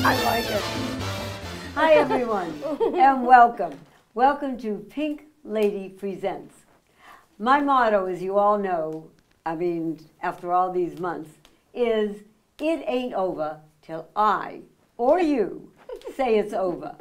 I like it. Hi, everyone, and welcome. Welcome to Pink Lady Presents. My motto, as you all know, I mean, after all these months, is it ain't over till I or you say it's over.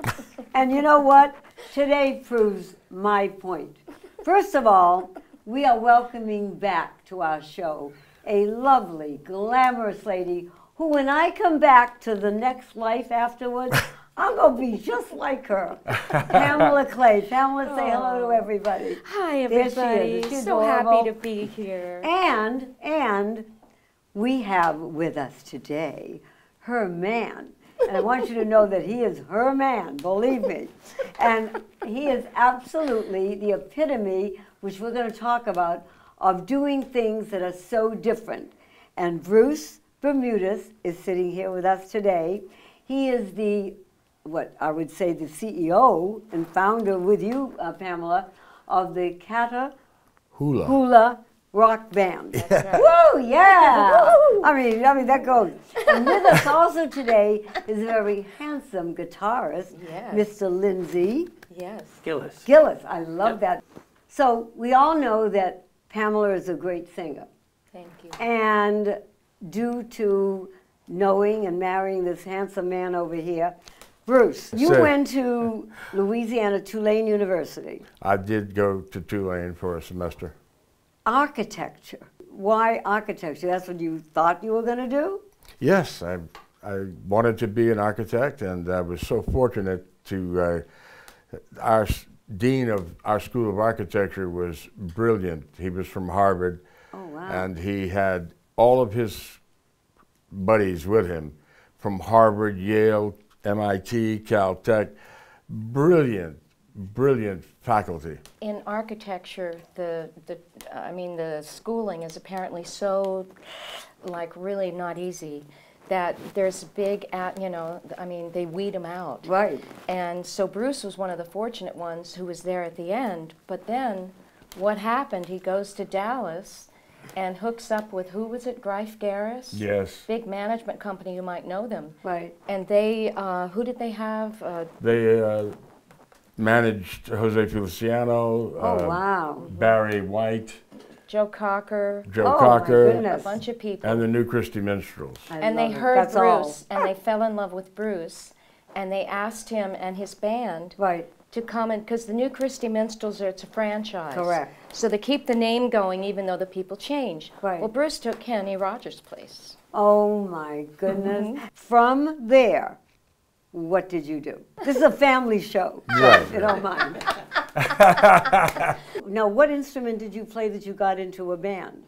And you know what? Today proves my point. First of all, we are welcoming back to our show a lovely, glamorous lady who, when I come back to the next life afterwards, I'm going to be just like her. Pamela Clay. Pamela, say hello to everybody. Hi, everybody. She's so adorable. happy to be here. And we have with us today her man. And I want you to know that he is her man, believe me. And he is absolutely the epitome, which we're going to talk about, of doing things that are so different. And Bruce Bermudez is sitting here with us today. He is the, what I would say, the CEO and founder with you, Pamela, of the Hula rock band. That's right. Woo, yeah! Woo. I mean, that goes. And with us also today is a very handsome guitarist, Yes. Mr. Lindsay Yes. Gillis. Gillis. I love that. So we all know that Pamela is a great singer. Thank you. And due to knowing and marrying this handsome man over here, Bruce, you went to Louisiana, Tulane University. I did go to Tulane for a semester. Architecture. Why architecture? That's what you thought you were going to do? Yes, I wanted to be an architect, and I was so fortunate to, our dean of our School of Architecture was brilliant. He was from Harvard. Oh, wow. And he had all of his buddies with him from Harvard, Yale, MIT, Caltech. Brilliant faculty. In architecture, the schooling is apparently so, like, really not easy that there's big, they weed them out. Right. And so Bruce was one of the fortunate ones who was there at the end. But then, what happened? He goes to Dallas and hooks up with, who was it, Greif Garris? Yes. Big management company, you might know them. Right. And they, who did they have? They managed Jose Feliciano, Oh, wow. Barry White, Joe Cocker, Joe Oh, my Cocker, goodness. a bunch of people. and the New Christie Minstrels. And they heard Bruce, and they fell in love with Bruce, and they asked him and his band Right. to come in, because the New Christie Minstrels, it's a franchise. Correct. So they keep the name going even though the people change. Right. Well, Bruce took Kenny Rogers' place. Oh, my goodness. From there, what did you do? This is a family show, Right. if you don't mind. Now, what instrument did you play that you got into a band?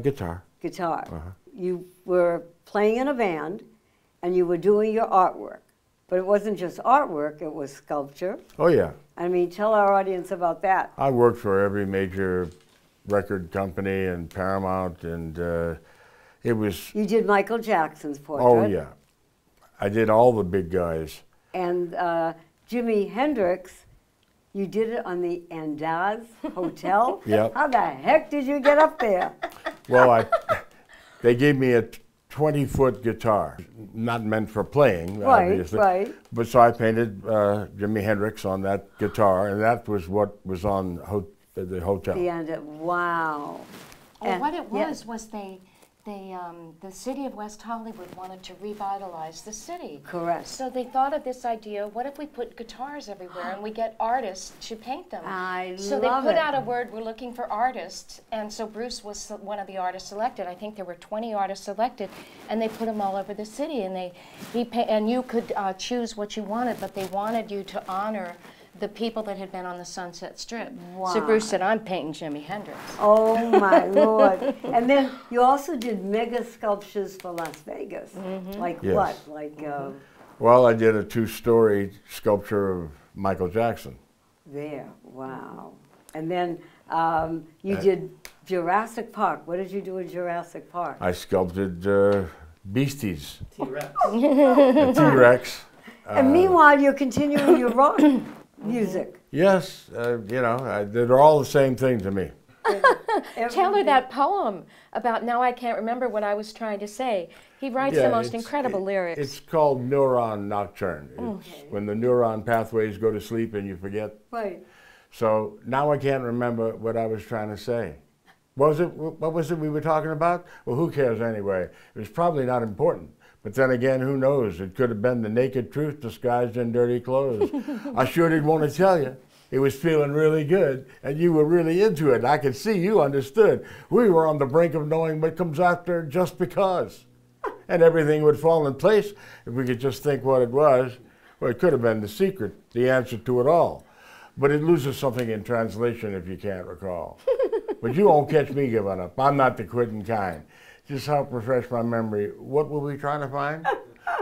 Guitar. Guitar. You were playing in a band, and you were doing your artwork. But it wasn't just artwork, it was sculpture. Oh, yeah. I mean, tell our audience about that. I worked for every major record company and Paramount, and it was... You did Michael Jackson's portrait. Oh, yeah. I did all the big guys. And Jimi Hendrix, you did it on the Andaz Hotel? Yep. How the heck did you get up there? Well, they gave me a 20-foot guitar, not meant for playing, obviously. Right. But so I painted Jimi Hendrix on that guitar, and that was what was on the hotel. Wow. And what it was the city of West Hollywood wanted to revitalize the city. Correct. So they thought of this idea, what if we put guitars everywhere and we get artists to paint them? So they put out a word, we're looking for artists, and so Bruce was one of the artists selected. I think there were 20 artists selected, and they put them all over the city, and and you could choose what you wanted, but they wanted you to honor the people that had been on the Sunset Strip. Wow. So Bruce said, I'm painting Jimi Hendrix. Oh, my Lord. And then you also did mega sculptures for Las Vegas. Like Yes. what? Like, Well, I did a 2-story sculpture of Michael Jackson. there. Wow. And then you did Jurassic Park. What did you do in Jurassic Park? I sculpted Beasties, T-Rex. a T-Rex. And meanwhile, you're continuing your rock music. Yes, they're all the same thing to me. Tell her that poem about now I can't remember what I was trying to say. He writes the most incredible lyrics. It's called Neuron Nocturne. It's when the neuron pathways go to sleep and you forget. Right. So now I can't remember what I was trying to say. What was it we were talking about? Well, who cares anyway? It was probably not important. But then again, who knows? It could have been the naked truth disguised in dirty clothes. I sure didn't want to tell you. It was feeling really good, and you were really into it. I could see you understood. We were on the brink of knowing what comes after just because. And everything would fall in place if we could just think what it was. Well, it could have been the secret, the answer to it all. But it loses something in translation if you can't recall. But you won't catch me giving up. I'm not the quitting kind. Just help refresh my memory. What were we trying to find?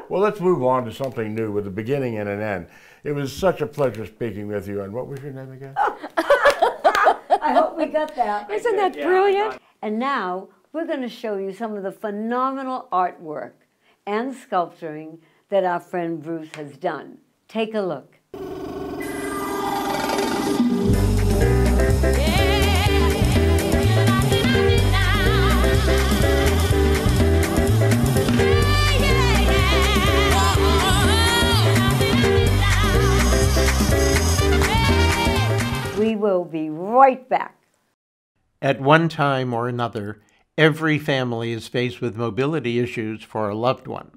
Well, let's move on to something new with a beginning and an end. It was such a pleasure speaking with you. And what was your name again? I hope we got that. Isn't that brilliant? And now we're going to show you some of the phenomenal artwork and sculpturing that our friend Bruce has done. Take a look. We will be right back. At one time or another, every family is faced with mobility issues for a loved one.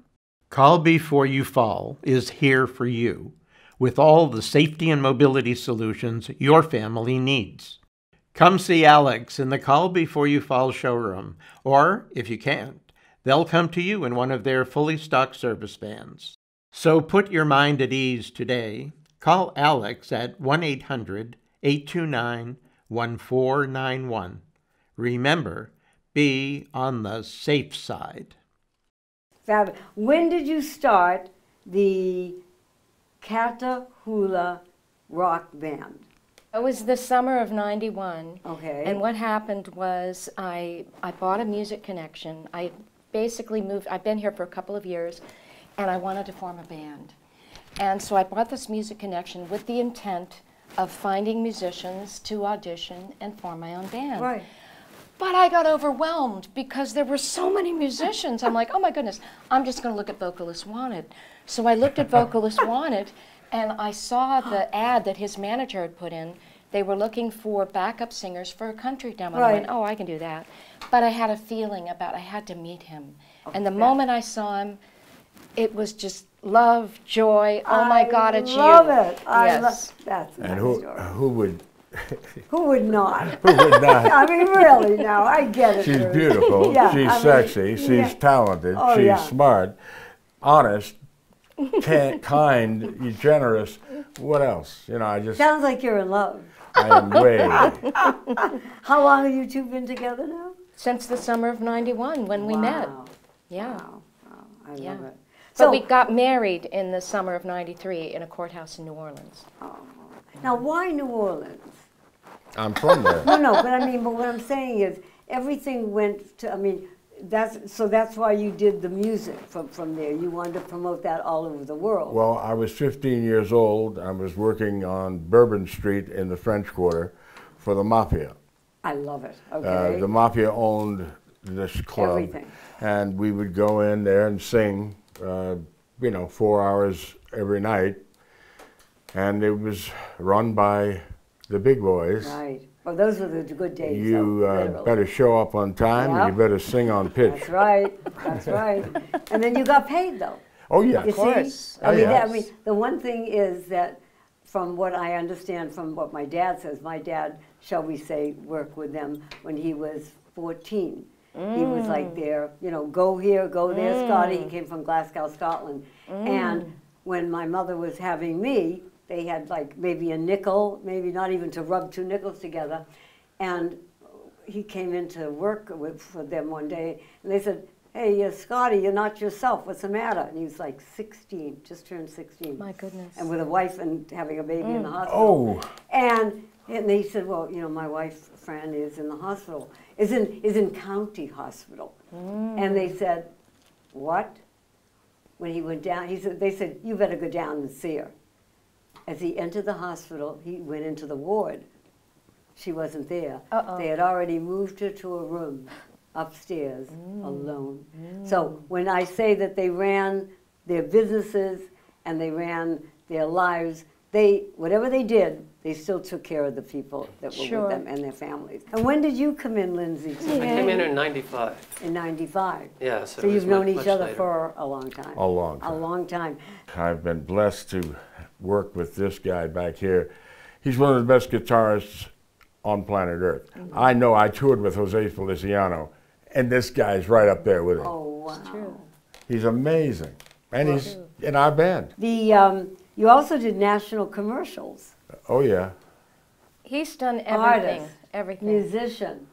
Call Before You Fall is here for you with all the safety and mobility solutions your family needs. Come see Alex in the Call Before You Fall showroom, or if you can't, they'll come to you in one of their fully stocked service vans. So put your mind at ease today. Call Alex at 1-800-829-1491. Remember, be on the safe side. When did you start the Catahoula rock band? It was the summer of '91. Okay. And what happened was I bought a music connection. I basically moved, I've been here for a couple of years, and I wanted to form a band. And so I bought this music connection with the intent of finding musicians to audition and form my own band. Right. But I got overwhelmed because there were so many musicians. I'm like, oh my goodness, I'm just going to look at Vocalists Wanted. So I looked at Vocalists Wanted, and I saw the ad that his manager had put in. They were looking for backup singers for a country demo. Right. I went, oh, I can do that. But I had a feeling about I had to meet him. And the moment I saw him, it was just love, joy. Oh my God, it's you. I love it. Yes. That's a And nice story. who would? Who would not? Who would not? I mean, really, now, I get it. She's Bruce. beautiful, Yeah, she's I mean, sexy, she's yeah. talented, Oh, she's yeah. smart, honest, kind, generous. What else? You know, I just, Sounds like you're in love. I am way. How long have you two been together now? Since the summer of *91 when we met. Wow. Yeah. Wow. Wow. I Yeah. love it. But we got married in the summer of '93 in a courthouse in New Orleans. Oh. Now, why New Orleans? I'm from there. No, but what I'm saying is everything went to, that's why you did the music from there. You wanted to promote that all over the world. Well, I was 15 years old. I was working on Bourbon Street in the French Quarter for the Mafia. I love it. Okay. The Mafia owned this club. Everything. And we would go in there and sing, 4 hours every night. And it was run by the big boys. Right. Well, those were the good days. You literally. better show up on time, Yep. and you better sing on pitch. That's right. That's right. And then you got paid, though. Oh, yeah. You course. see? Oh, yeah. The one thing is that from what I understand from what my dad says, my dad, shall we say, worked with them when he was 14. He was like there, go here, go there, Scotty. He came from Glasgow, Scotland. And when my mother was having me, they had like maybe a nickel, maybe not even to rub 2 nickels together. And he came into work for them one day, and they said, hey, Scotty, you're not yourself. What's the matter? And he was like 16, just turned 16. My goodness. And with a wife and having a baby in the hospital. Oh. And they said, well, my wife, Fran, is in the hospital, is in county hospital. And they said, what? When he went down, they said, you better go down and see her. As he entered the hospital, he went into the ward. she wasn't there. Uh-oh. They had already moved her to a room upstairs alone. So when I say that they ran their businesses and they ran their lives, whatever they did, they still took care of the people that were with them and their families. And when did you come in, Lindsay? I came in 95. In 95. Yeah, So you've known each other for a long time. A long time. A long time. I've been blessed to work with this guy back here. He's one of the best guitarists on planet Earth. I know I toured with Jose Feliciano, and this guy's right up there with him. Oh, wow. It's true. He's amazing. And he's in our band. You also did national commercials. Oh, yeah. He's done everything. Artist, Everything. musician,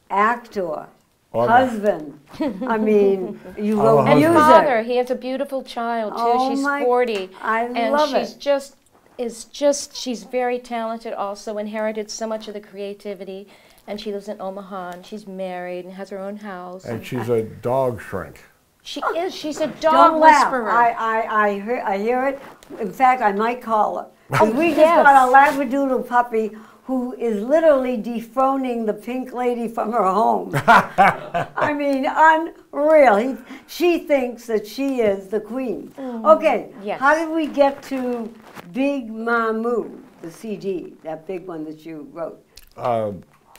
actor, Oh, husband. I mean, you wrote And music. father, he has a beautiful child too. Oh She's my- 40. I and love she's it. she's very talented also, inherited so much of the creativity. And she lives in Omaha, and she's married and has her own house. And she's a dog shrink. She is. She's a dog Don't laugh. whisperer. I hear it. In fact, I might call her. 'Cause we just yes. got a Labradoodle puppy who is literally dethroning the pink lady from her home. I mean, unreal. She thinks that she is the queen. Okay, Yes. how did we get to Big Mamu, the CD, that big one that you wrote?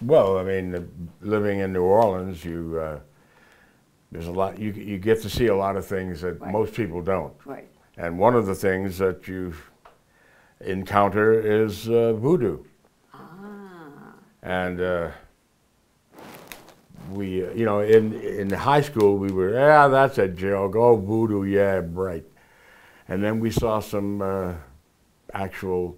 Well, I mean, living in New Orleans, there's a lot. You get to see a lot of things that most people don't. Right. And one of the things that you encounter is voodoo. And we, in high school, we were, that's a joke. Oh, voodoo, yeah, right. And then we saw some actual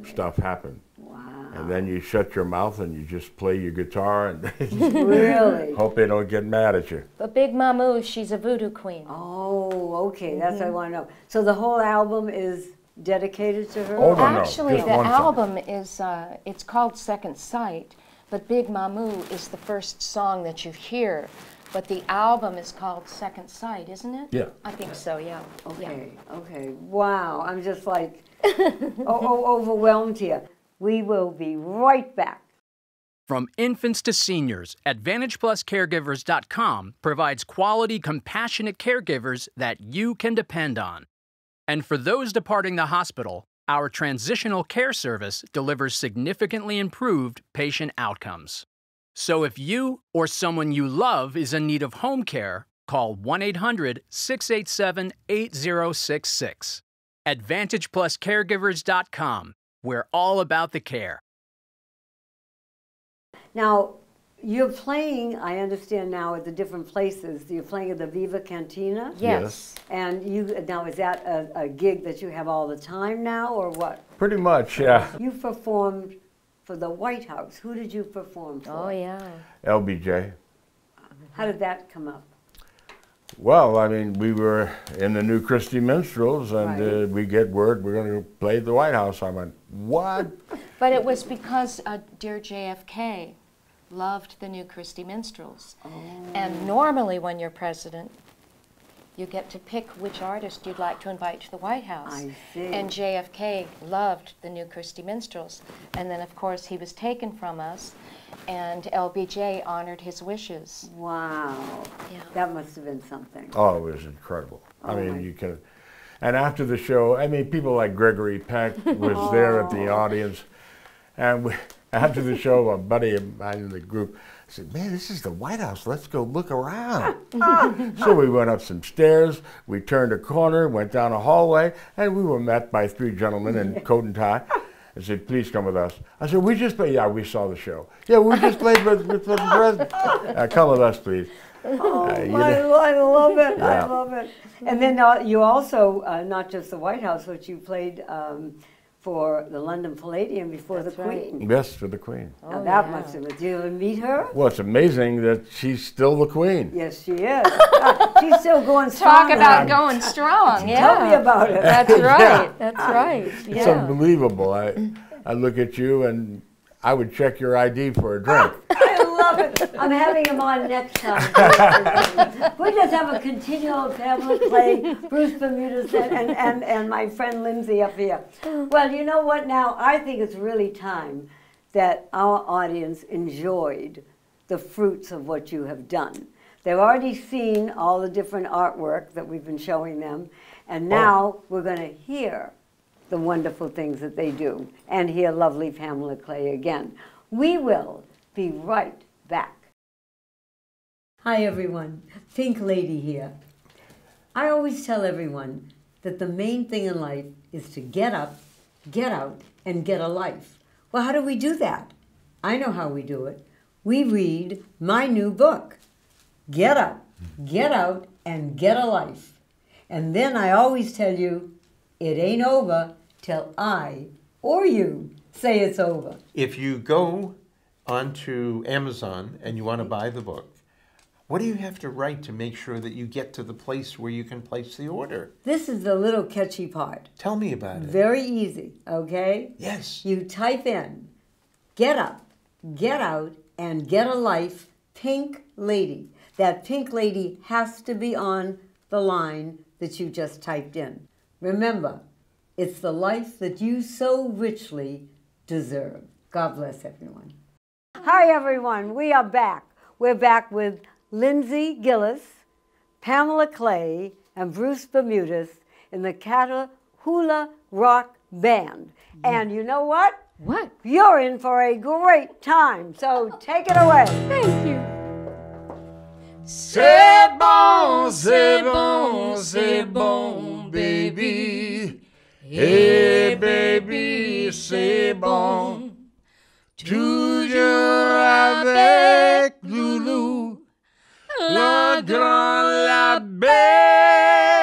stuff happen. Wow. And then you shut your mouth and you just play your guitar and Really? hope they don't get mad at you. But Big Mamu, she's a voodoo queen. Oh, okay. That's what I want to know. So the whole album is dedicated to her? Oh, no, Actually, just the one song. album is, it's called Second Sight, but Big Mamu is the first song that you hear. But the album is called Second Sight, isn't it? Yeah. I think so, yeah. Okay, okay. Wow, I'm just like overwhelmed here. We will be right back. From infants to seniors, AdvantagePlusCaregivers.com provides quality, compassionate caregivers that you can depend on. And for those departing the hospital, our Transitional Care Service delivers significantly improved patient outcomes. So if you or someone you love is in need of home care, call 1-800-687-8066. AdvantagePlusCaregivers.com. We're all about the care. Now, you're playing, I understand now, at the different places. You're playing at the Viva Cantina? Yes. And now, is that a gig that you have all the time now, or what? Pretty much, yeah. You performed for the White House. Who did you perform for? Oh, yeah. LBJ. How did that come up? Well, I mean, we were in the New Christie Minstrels, and Right. we get word we're going to play at the White House. I went, what? But it was because dear JFK loved the New Christie Minstrels. Oh. And normally when you're president, you get to pick which artist you'd like to invite to the White House. I see. And JFK loved the New Christie Minstrels. And then, of course, he was taken from us, and LBJ honored his wishes. Wow. Yeah. That must have been something. Oh, it was incredible. I Oh, my- mean, you can. And after the show, I mean, people like Gregory Peck was there at the audience. And after the show, a buddy of mine in the group said, man, this is the White House. Let's go look around. So we went up some stairs, we turned a corner, went down a hallway, and we were met by three gentlemen in coat and tie. And said, please come with us. I said, we just played, yeah, we saw the show. Yeah, we just played with the president. Come with us, please. Oh, I know. love it. I Yeah. love it. And then you also, not just the White House, but you played for the London Palladium before That's the right. Queen. Yes, for the Queen. Now Oh, that yeah. must have been. Did you ever meet her? Well, it's amazing that she's still the Queen. Yes, she is. She's still going strong. Talk about now. going strong, yeah. Tell me about it. That's right, that's right. It's Yeah. unbelievable. I look at you and I would check your ID for a drink. I love it. I'm having him on next time. We just have a continual Pamela play, Bruce Bermudez and my friend Lindsay up here. Well, you know what now? I think it's really time that our audience enjoyed the fruits of what you have done. They've already seen all the different artwork that we've been showing them, and now we're going to hear the wonderful things that they do and hear lovely Pamela Clay again. We will be right back. Hi everyone, Pink Lady here. I always tell everyone that the main thing in life is to get up, get out, and get a life. Well, how do we do that? I know how we do it. We read my new book, Get Up, Get Out, and Get a Life. And then I always tell you, it ain't over till I or you say it's over. If you go onto Amazon and you want to buy the book, what do you have to write to make sure that you get to the place where you can place the order? This is the little catchy part. Tell me about it. Very easy, okay? Yes. You type in, Get Up, Get Out, and Get a Life, Pink Lady. That Pink Lady has to be on the line that you just typed in. Remember, it's the life that you so richly deserve. God bless everyone. Hi everyone, we are back. We're back with Lindsay Gillis, Pamela Clay, and Bruce Bermudez in the Catahoula Rock Band. And you know what? What? You're in for a great time, so take it away. Thank you. C'est bon, c'est bon, c'est bon, baby. Hey, baby, c'est bon. Toujours avec Loulou, la grande, la belle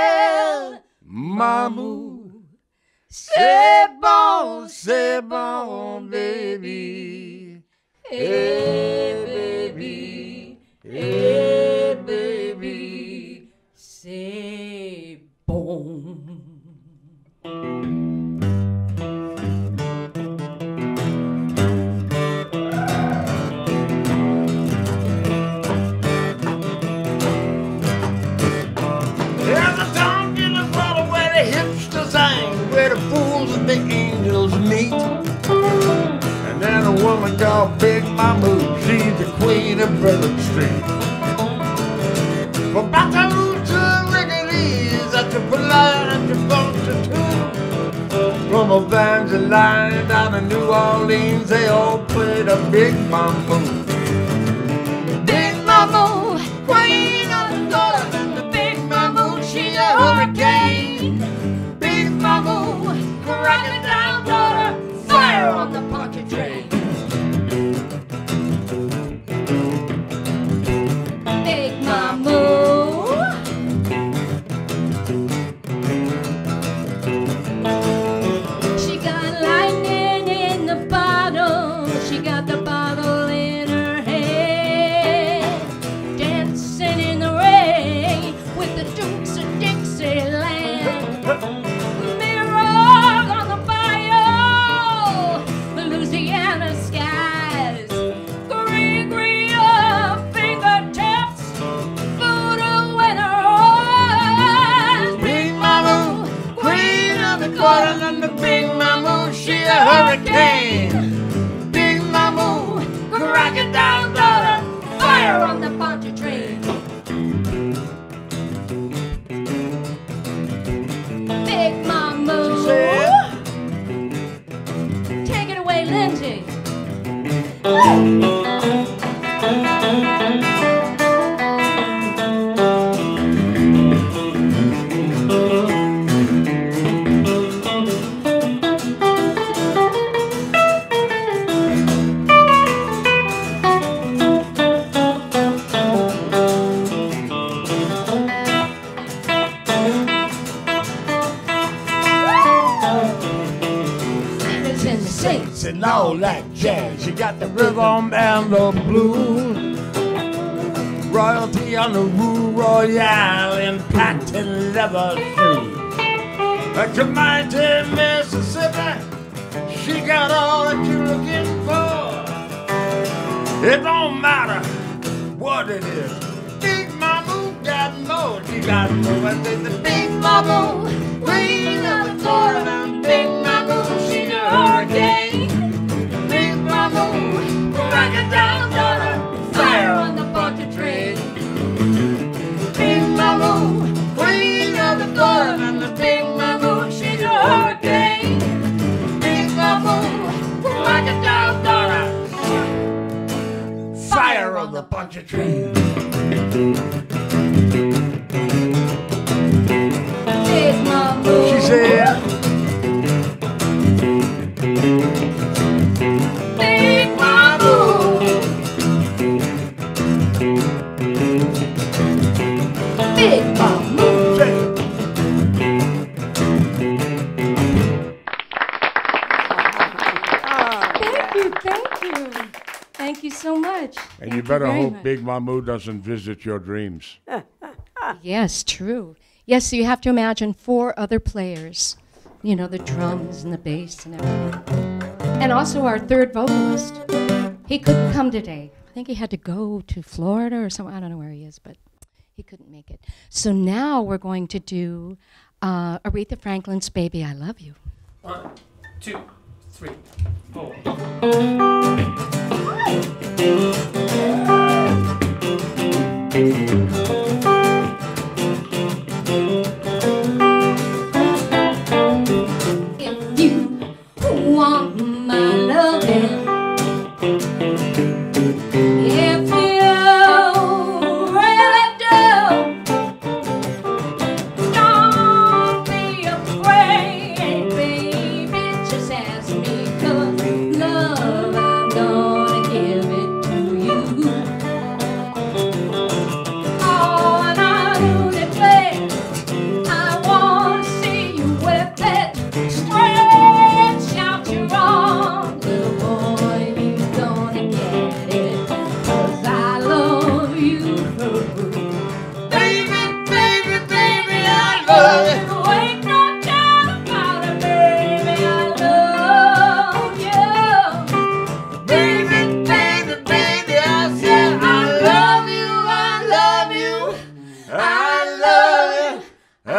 Mamou. C'est bon, baby. Hey, baby, hey, baby, c'est bon. Where the fools and the angels meet. And then a woman called Big Mama, she's the queen of Bourbon Street. From Baton Rouge to Wrigley's, at the Polite, at the Bunch too. From Evangeline down to New Orleans, they all played a Big Mama. Big Mama, queen of the daughter, the Big Mama, she's a hurricane. Big Mama, cracking down daughter, fire on the puncher train. Big Mama, she got lightning in the bottle, she got the bottle in her hand, dancing in the rain with the Dukes of Dixieland. Mirrors on the bayou, Louisiana skies, green, green fingertips, voodoo in her eyes. Big Mama, queen of the quarter, and the Big Mama, she a hurricane. Big Mama, cracking down daughter, fire on the puncher train. Big Mama, take it away, Lindsay. And all that jazz, you got the rhythm and the blues. Royalty on the Rue Royale in patent leather shoes. A Comanche, Mississippi, she got all that you're looking for. It don't matter what it is. Big Mama got more, she got more. I say the Big Mama, queen of the Florida, Big Mama, she's a hurricane. Big Mama, Big Mama. Say it. Thank you. Thank you so much. And Thank you better very hope much. Big Mamu doesn't visit your dreams. Yes, true. Yes, so you have to imagine 4 other players. You know, the drums and the bass and everything. And also our third vocalist. He couldn't come today. I think he had to go to Florida or somewhere. I don't know where he is, but he couldn't make it. So now we're going to do Aretha Franklin's Baby, I Love You. 1, 2, 3, 4. If you want my loving, if you really do, don't be afraid, baby, just ask me, 'cause love, I'm gonna give it to you. Oh, and I do declare, I wanna see you with it. Stretch out your arms, little boy, you gonna get it. 'Cause I love you. Baby, baby, baby, I love you. Ain't no doubt about it, baby, I love you. Baby, baby, baby, I said I love you, I love you, I love you, I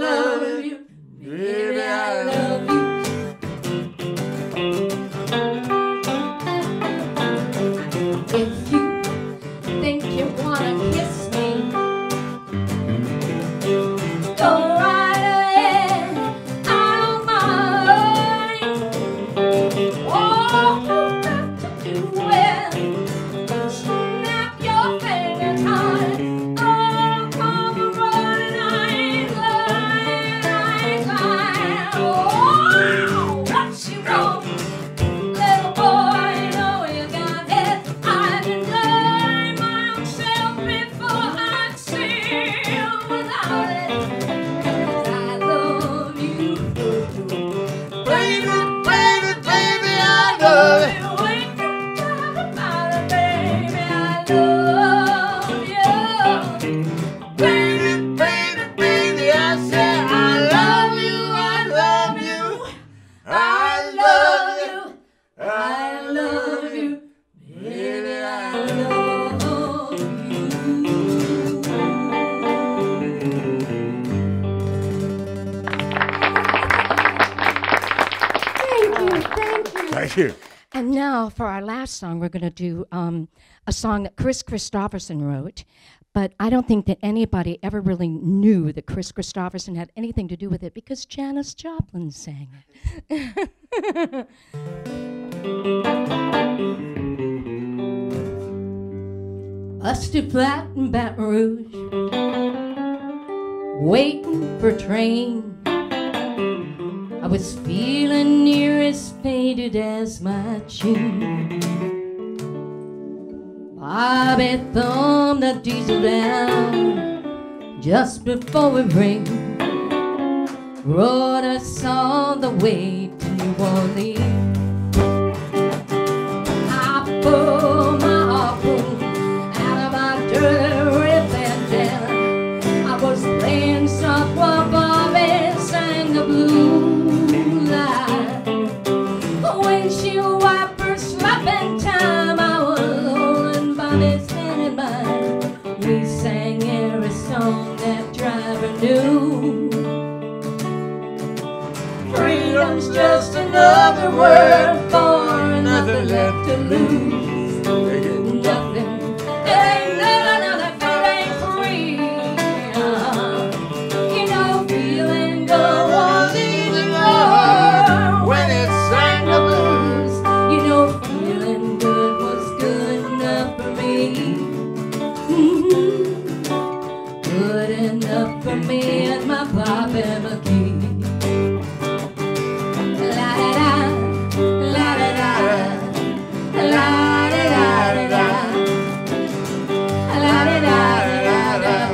love you, baby, I love you. If you think you wanna kiss me, go right ahead, I don't mind. All you got to do is snap your fingers, honey. Oh, come running, I ain't lying. Oh, what you want, little boy, know you got it. I deny myself before I feel without it. 'Cause I love you. Baby, baby, baby, I love you. Ain't no doubt about it, baby, I love you. Baby, baby, baby, I said I love you, I love you, I love you, I love you, baby, I love you. Thank you, thank you. Thank you. And now for our last song, we're going to do a song that Chris Christopherson wrote. But I don't think that anybody ever really knew that Chris Christopherson had anything to do with it because Janis Joplin sang it. Busted flat in Baton Rouge, waiting for a train. I was feeling near as faded as my chin. Bobby thumbed the diesel down just before we ring. Rode us all the way to New Orleans. I pulled my harpoon out of my dirty red bandana. I was playing soft while Bobby sang the blues line. Windshield wipers slapping time, I was holding Bobby's hand in mine. We sang every song that driver knew. Freedom's just another word for nothing left to lose. Nothing. Ain't nothing that ain't free. You know, feeling good was easy more when it sang the blues. You know, feeling good was good enough for me. Good enough for me and my Bobby McGee.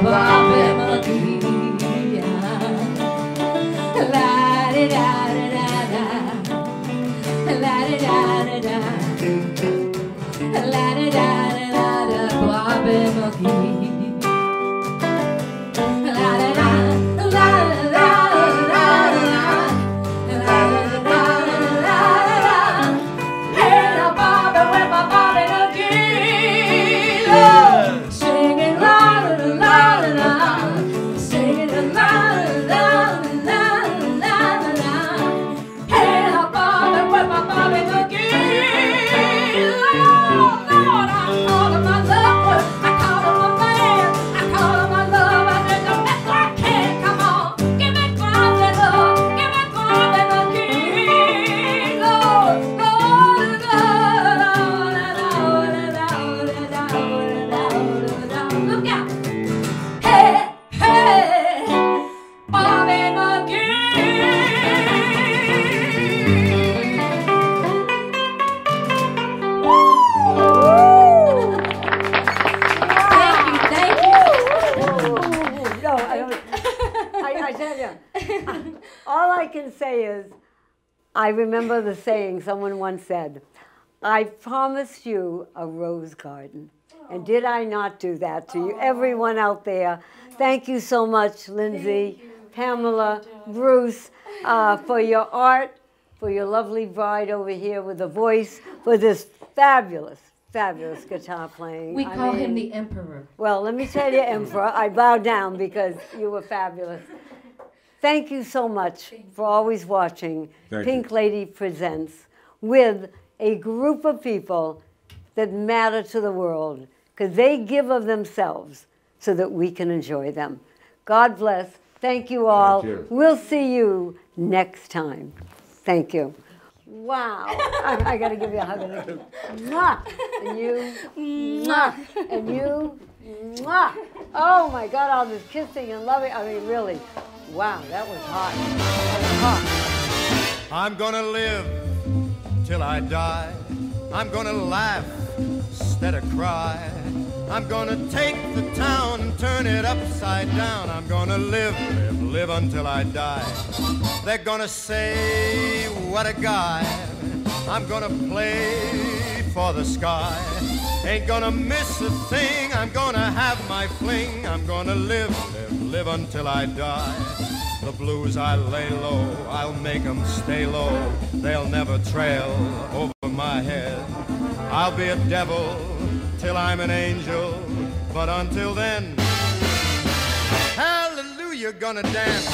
Bobby McGee. I tell you, all I can say is, I remember the saying someone once said, I promised you a rose garden. And did I not do that to you? Everyone out there, thank you so much, Lindsay, Pamela, Bruce, for your art, for your lovely bride over here with a voice, for this fabulous, fabulous guitar playing. We call him the Emperor. Well, let me tell you, Emperor, I bow down because you were fabulous. Thank you so much for always watching Pink Lady Presents with a group of people that matter to the world because they give of themselves so that we can enjoy them. God bless. Thank you all. Thank you. We'll see you next time. Thank you. Wow. I got to give you a hug and a kiss. Mwah. And you. Mwah. And you. Mwah. Oh my God, all this kissing and loving. I mean, really. Wow, that was hot. That was hot. I'm gonna live till I die. I'm gonna laugh instead of cry. I'm gonna take the town and turn it upside down. I'm gonna live, live, live until I die. They're gonna say, what a guy. I'm gonna play for the sky. Ain't gonna miss a thing. I'm gonna have my fling. I'm gonna live, live, live until I die. The blues I lay low, I'll make them stay low. They'll never trail over my head. I'll be a devil till I'm an angel, but until then, hallelujah, gonna dance